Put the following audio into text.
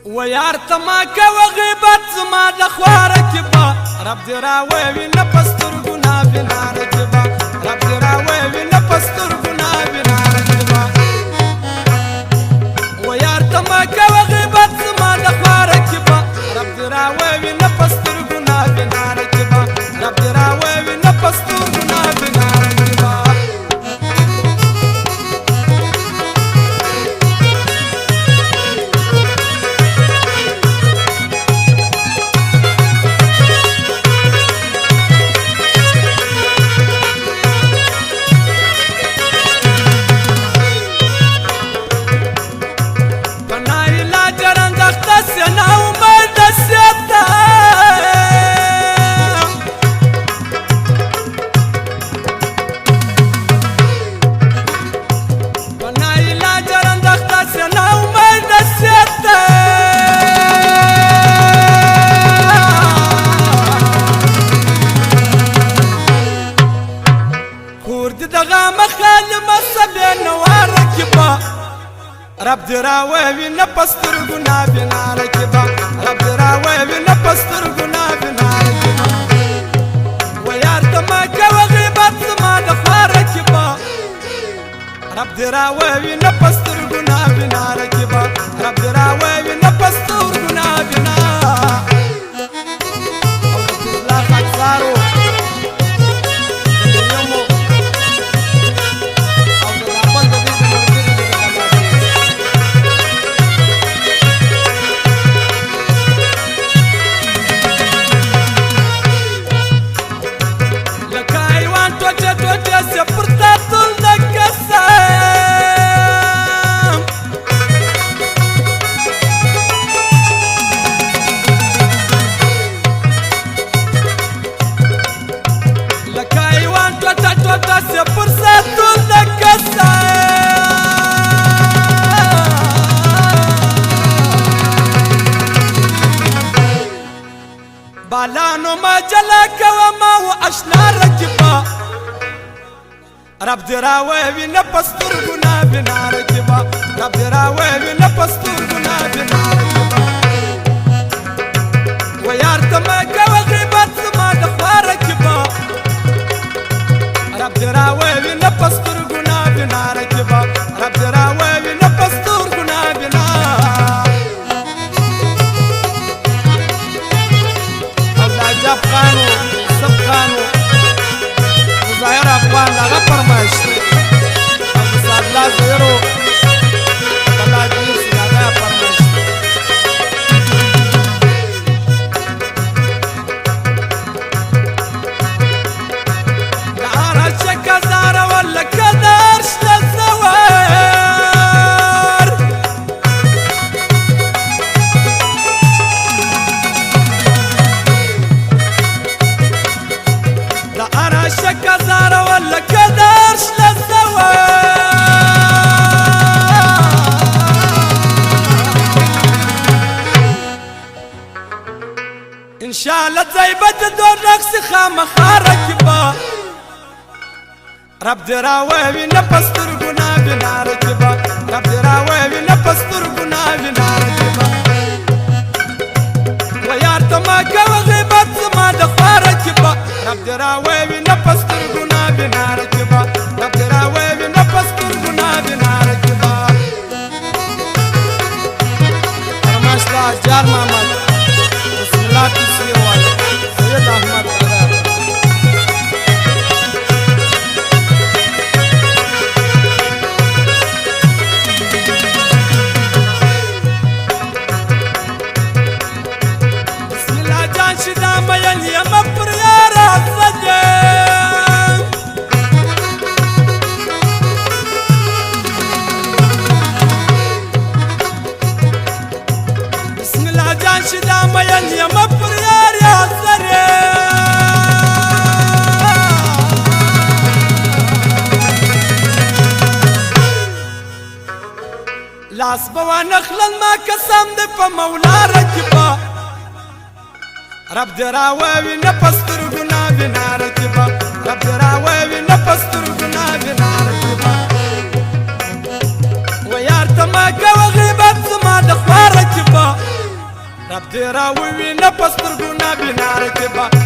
ويار تما کوه غیبت زما د خواره کې با رب دې راووي نه په سترګو نابیناره کې با رب دې راووي نه په سترګو نابیناره کې با ويار تما کوه غیبت زما د خواره کې با رب دې راووي نه په سترګو نابیناره کې با رب دې راووي نه په سترګو نابیناره کې با رب دې راووي نه په سترګو نابیناره کې با رب دې راووي نه په سترګو نابیناره کې با ويار تما کوه غیبت زما د خواره کې با رب دې راووي نه په سترګو نابیناره کې با رب دې راووي نه په سترګو نابیناره او د الله خاکسارو بالانو ما جلا کوه ما و اشنا رکبا رب دې راووي نه په سترګو نابیناره کې با رب دې راووي نه په سترګو نابیناره کې با ويار تما کوه غیبت زما د خواره کې با رب دې راووي نه په سترګو نابیناره کې با رب دې راووي نه په سترګو نابیناره جاب خانو سب خانو مظاهر افغان هغه فرمایش دی او د سادلا زیرو بلا جنس هغه فرمایش دی لاره شکه زاره ولا کدر شته زوار شکه زاره ولا کدر شته زوار ان شاء الله زیبت دو رقص خامخا رکبا رب دې راووي نه په سترګو نابیناره کې با رب دې راووي نه په سترګو نابیناره کې با ويار تما کوه غیبت زما د خواره کې با رب دې راووي نه په سترګو نابیناره کې با رب دې راووي نه په سترګو نابیناره کې با فرمایش دا جار محمد بسم الله تسلیه والا سید احمد بسم الله جان شدا مین یم پر یار سجه بسم الله جان شدا مین یم پر یار سره لاس بوا نخلن ما قسم دې په مولا رکبا رب دې راووي نه په سترګو نابیناره کې با رب دې راووي نه په سترګو نابیناره کې با ويار تما کوه غیبت زما د خواره کې با رب دې راووینه په سترګو نه بیناره کې به